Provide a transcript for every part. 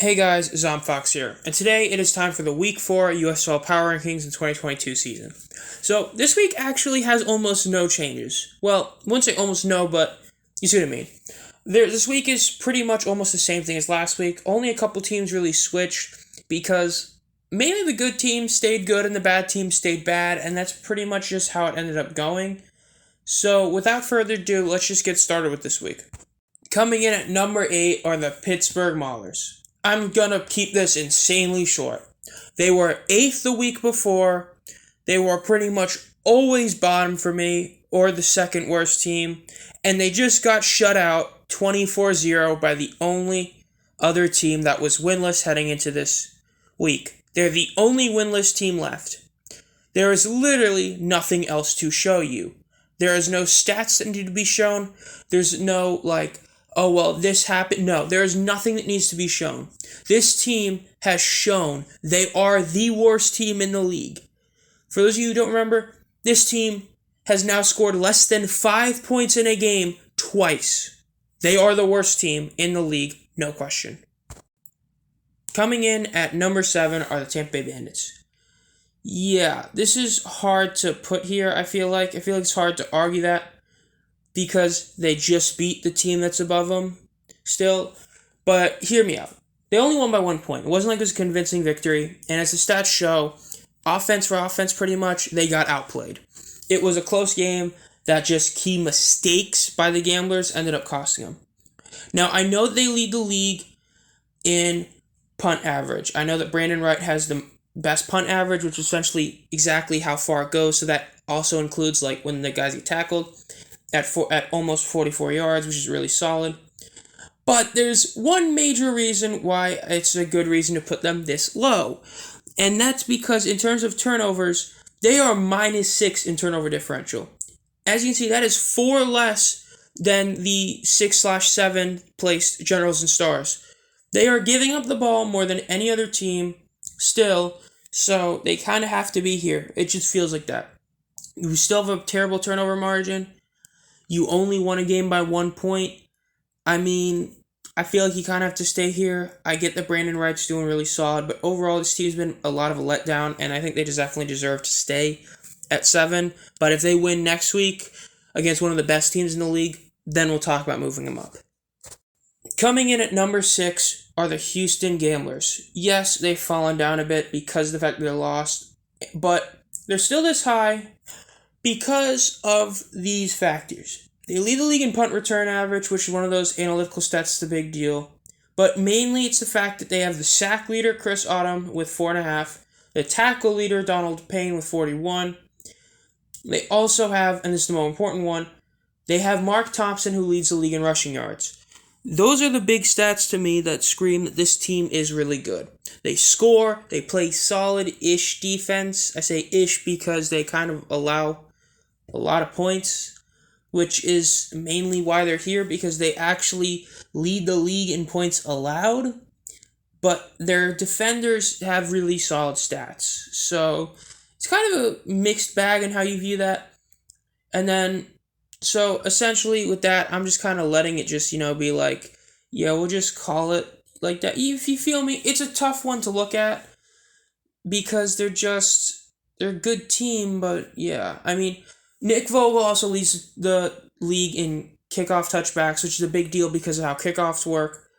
Hey guys, Zomfox here, and today it is time for the Week 4 USFL Power Rankings in 2022 season. So, this week actually has almost no changes. Well, I wouldn't say almost no, but you see what I mean. This week is pretty much almost the same thing as last week. Only a couple teams really switched because mainly the good teams stayed good and the bad teams stayed bad, and that's pretty much just how it ended up going. So, without further ado, let's just get started with this week. Coming in at number 8 are the Pittsburgh Maulers. I'm gonna keep this insanely short. They were 8th the week before. They were pretty much always bottom for me, or the second worst team. And they just got shut out 24-0 by the only other team that was winless heading into this week. They're the only winless team left. There is literally nothing else to show you. There is no stats that need to be shown. There's no, oh, well, this happened. No, there is nothing that needs to be shown. This team has shown they are the worst team in the league. For those of you who don't remember, this team has now scored less than 5 points in a game twice. They are the worst team in the league, no question. Coming in at number 7 are the Tampa Bay Bandits. Yeah, this is hard to put here, I feel like. I feel like it's hard to argue that, because they just beat the team that's above them still. But hear me out. They only won by 1 point. It wasn't like it was a convincing victory. And as the stats show, offense for offense pretty much, they got outplayed. It was a close game that just key mistakes by the gamblers ended up costing them. Now, I know they lead the league in punt average. I know that Brandon Wright has the best punt average, which is essentially exactly how far it goes. So that also includes when the guys get tackled at almost 44 yards, which is really solid. But there's one major reason why it's a good reason to put them this low. And that's because in terms of turnovers, they are -6 in turnover differential. As you can see, that is 4 less than the 6/7 placed Generals and Stars. They are giving up the ball more than any other team still, so they kind of have to be here. It just feels like that. You still have a terrible turnover margin. You only won a game by 1 point. I mean, I feel like you kind of have to stay here. I get that Brandon Wright's doing really solid, but overall this team's been a lot of a letdown, and I think they just definitely deserve to stay at 7. But if they win next week against one of the best teams in the league, then we'll talk about moving them up. Coming in at number 6 are the Houston Gamblers. Yes, they've fallen down a bit because of the fact that they're lost, but they're still this high because of these factors. They lead the league in punt return average, which is one of those analytical stats that's a big deal. But mainly it's the fact that they have the sack leader, Chris Autumn, with 4.5. The tackle leader, Donald Payne, with 41. They also have, and this is the more important one, they have Mark Thompson, who leads the league in rushing yards. Those are the big stats to me that scream that this team is really good. They score, they play solid-ish defense. I say ish because they kind of allow a lot of points, which is mainly why they're here, because they actually lead the league in points allowed, but their defenders have really solid stats. So it's kind of a mixed bag in how you view that. And then, so essentially with that, I'm just kind of letting it just, be like, yeah, we'll just call it like that. If you feel me, it's a tough one to look at because they're a good team, but yeah, I mean, Nick Vogel also leads the league in kickoff touchbacks, which is a big deal because of how kickoffs work.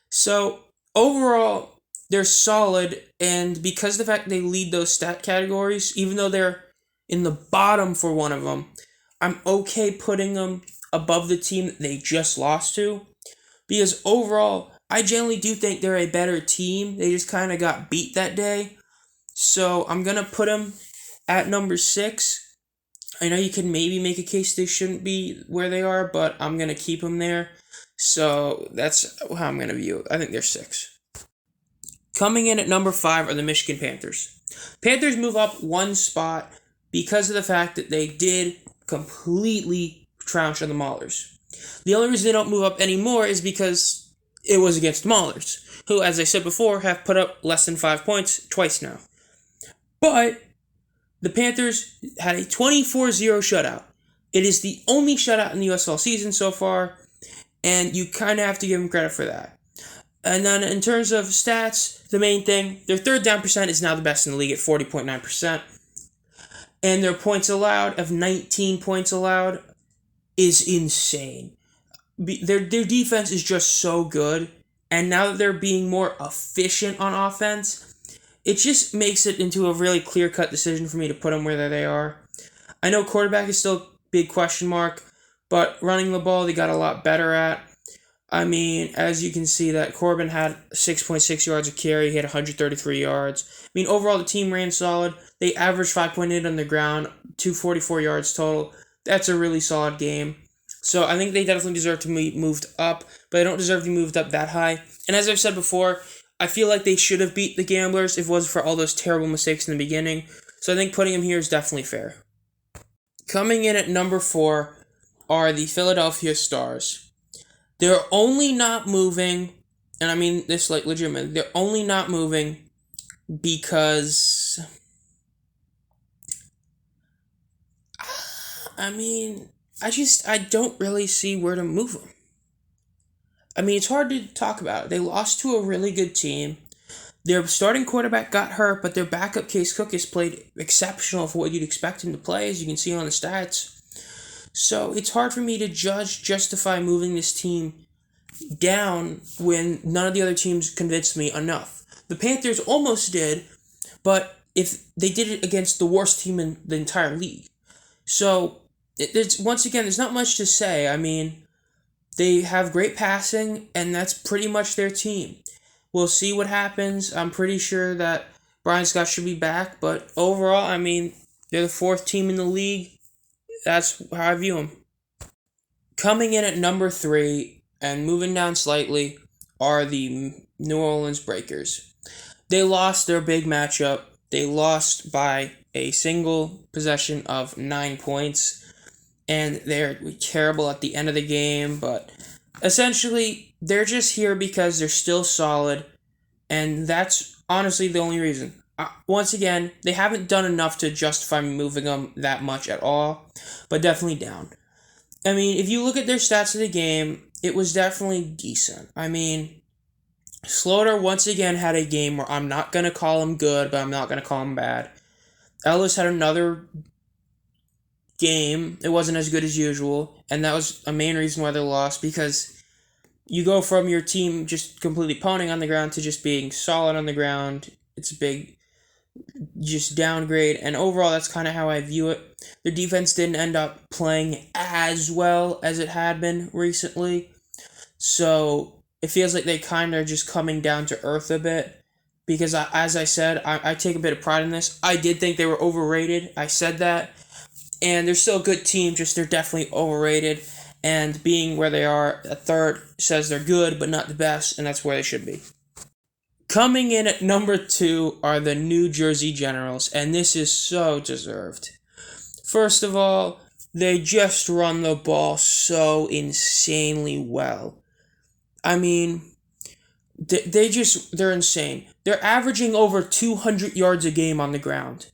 So, overall, they're solid, and because of the fact they lead those stat categories, even though they're in the bottom for one of them, I'm okay putting them above the team that they just lost to, because overall, I generally do think they're a better team. They just kind of got beat that day. So, I'm going to put them at number 6. I know you can maybe make a case they shouldn't be where they are, but I'm going to keep them there. So that's how I'm going to view it. I think they're 6. Coming in at number 5 are the Michigan Panthers. Panthers move up 1 spot because of the fact that they did completely trounce on the Maulers. The only reason they don't move up anymore is because it was against Maulers, who, as I said before, have put up less than 5 points twice now. But the Panthers had a 24-0 shutout. It is the only shutout in the USFL season so far, and you kind of have to give them credit for that. And then in terms of stats, the main thing, their third down percent is now the best in the league at 40.9%. And their points allowed of 19 points allowed is insane. Their defense is just so good. And now that they're being more efficient on offense, it just makes it into a really clear-cut decision for me to put them where they are. I know quarterback is still a big question mark, but running the ball they got a lot better at. I mean, as you can see, that Corbin had 6.6 yards a carry. He had 133 yards. I mean, overall, the team ran solid. They averaged 5.8 on the ground, 244 yards total. That's a really solid game. So I think they definitely deserve to be moved up, but they don't deserve to be moved up that high. And as I've said before, I feel like they should have beat the Gamblers if it wasn't for all those terrible mistakes in the beginning. So I think putting them here is definitely fair. Coming in at number 4 are the Philadelphia Stars. They're only not moving, and I mean this like legitimately, they're only not moving because, I mean, I don't really see where to move them. I mean, it's hard to talk about. They lost to a really good team. Their starting quarterback got hurt, but their backup Case Cook has played exceptional for what you'd expect him to play, as you can see on the stats. So it's hard for me to justify moving this team down when none of the other teams convinced me enough. The Panthers almost did, but if they did it against the worst team in the entire league. So there's not much to say. I mean, they have great passing, and that's pretty much their team. We'll see what happens. I'm pretty sure that Brian Scott should be back, but overall, I mean, they're the 4th team in the league. That's how I view them. Coming in at number 3 and moving down slightly are the New Orleans Breakers. They lost their big matchup. They lost by a single possession of 9 points. And they're terrible at the end of the game. But essentially, they're just here because they're still solid. And that's honestly the only reason. Once again, they haven't done enough to justify moving them that much at all, but definitely down. I mean, if you look at their stats of the game, it was definitely decent. I mean, Slaughter once again had a game where I'm not going to call him good, but I'm not going to call him bad. Ellis had another game. It wasn't as good as usual, and that was a main reason why they lost, because you go from your team just completely pounding on the ground to just being solid on the ground. It's a big just downgrade, and overall that's kind of how I view it. Their defense didn't end up playing as well as it had been recently, so it feels like they kind of are just coming down to earth a bit, because as I said, I take a bit of pride in this. I did think they were overrated. I said that, and they're still a good team, just they're definitely overrated, and being where they are at 3rd says they're good but not the best, and that's where they should be. Coming in at number 2 are the New Jersey Generals, and this is so deserved. First of all, they just run the ball so insanely well. I mean, they're insane. They're averaging over 200 yards a game on the ground,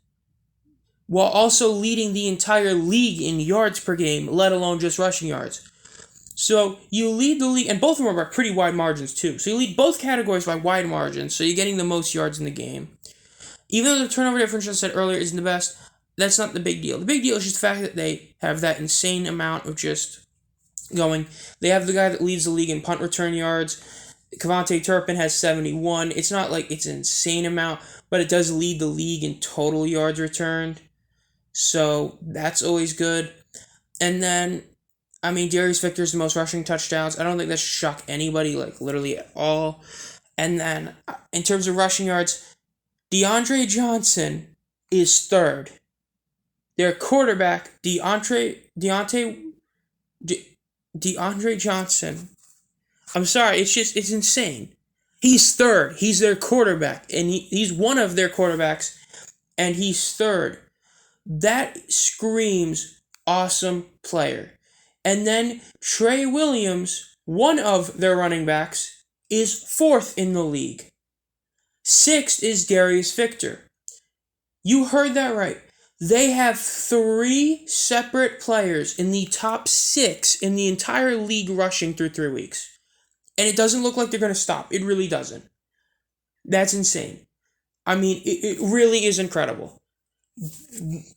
while also leading the entire league in yards per game, let alone just rushing yards. So you lead the league, and both of them are by pretty wide margins too. So you lead both categories by wide margins, so you're getting the most yards in the game. Even though the turnover differential I said earlier isn't the best, that's not the big deal. The big deal is just the fact that they have that insane amount of just going. They have the guy that leads the league in punt return yards. Kevontae Turpin has 71. It's not like it's an insane amount, but it does lead the league in total yards returned. So that's always good. And then, I mean, Darius Victor's the most rushing touchdowns. I don't think that should shock anybody, like, literally at all. And then, in terms of rushing yards, DeAndre Johnson is 3rd. Their quarterback, DeAndre Johnson. I'm sorry, it's insane. He's 3rd. He's their quarterback, and he's one of their quarterbacks, and he's 3rd. That screams awesome player. And then Trey Williams, one of their running backs, is 4th in the league. 6th is Darius Victor. You heard that right. They have 3 separate players in the top 6 in the entire league rushing through 3 weeks. And it doesn't look like they're going to stop. It really doesn't. That's insane. I mean, it really is incredible.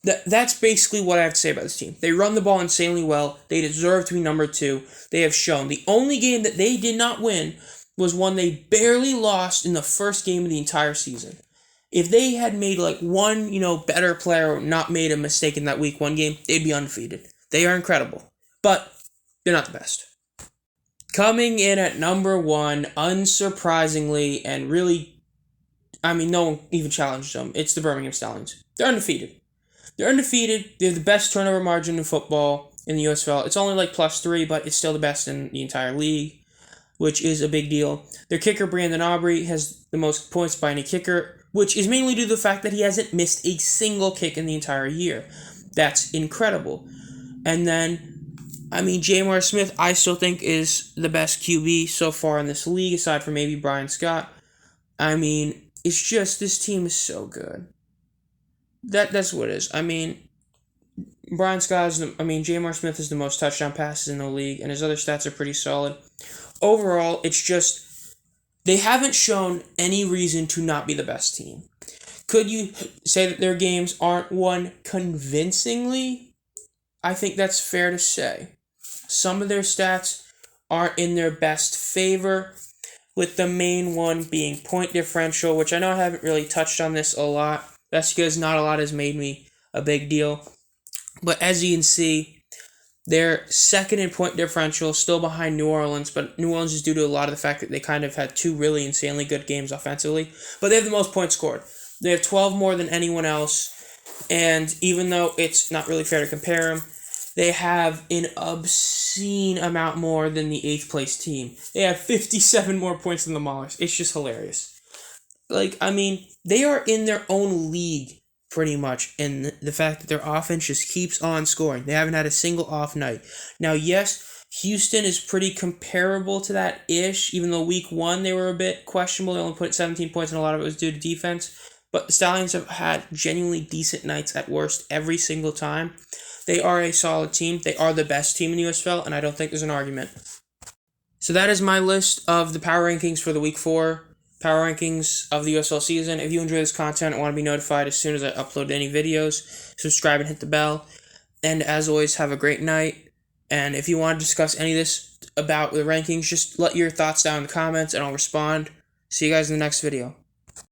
That's basically what I have to say about this team. They run the ball insanely well. They deserve to be number 2. They have shown. The only game that they did not win was one they barely lost in the first game of the entire season. If they had made like one, better player or not made a mistake in that week 1 game, they'd be undefeated. They are incredible. But they're not the best. Coming in at number 1, unsurprisingly, and really, no one even challenged them. It's the Birmingham Stallions. They're undefeated. They're the best turnover margin in football in the USFL. It's only like +3, but it's still the best in the entire league, which is a big deal. Their kicker, Brandon Aubrey, has the most points by any kicker, which is mainly due to the fact that he hasn't missed a single kick in the entire year. That's incredible. And then, Jamar Smith, I still think is the best QB so far in this league, aside from maybe Brian Scott. It's just, this team is so good. That's what it is. Brian Scott Jamar Smith is the most touchdown passes in the league, and his other stats are pretty solid. Overall, it's just, they haven't shown any reason to not be the best team. Could you say that their games aren't won convincingly? I think that's fair to say. Some of their stats aren't in their best favor, with the main one being point differential, which I know I haven't really touched on this a lot. That's because not a lot has made me a big deal. But as you can see, they're second in point differential, still behind New Orleans, but New Orleans is due to a lot of the fact that they kind of had 2 really insanely good games offensively. But they have the most points scored. They have 12 more than anyone else, and even though it's not really fair to compare them, they have an obscene amount more than the 8th place team. They have 57 more points than the Maulers. It's just hilarious. They are in their own league, pretty much, and the fact that their offense just keeps on scoring. They haven't had a single off night. Now, yes, Houston is pretty comparable to that-ish, even though week 1 they were a bit questionable. They only put 17 points, and a lot of it was due to defense. But the Stallions have had genuinely decent nights at worst every single time. They are a solid team. They are the best team in the USFL, and I don't think there's an argument. So that is my list of the power rankings for the week 4 power rankings of the USFL season. If you enjoy this content and want to be notified as soon as I upload any videos, subscribe and hit the bell. And as always, have a great night. And if you want to discuss any of this about the rankings, just let your thoughts down in the comments and I'll respond. See you guys in the next video.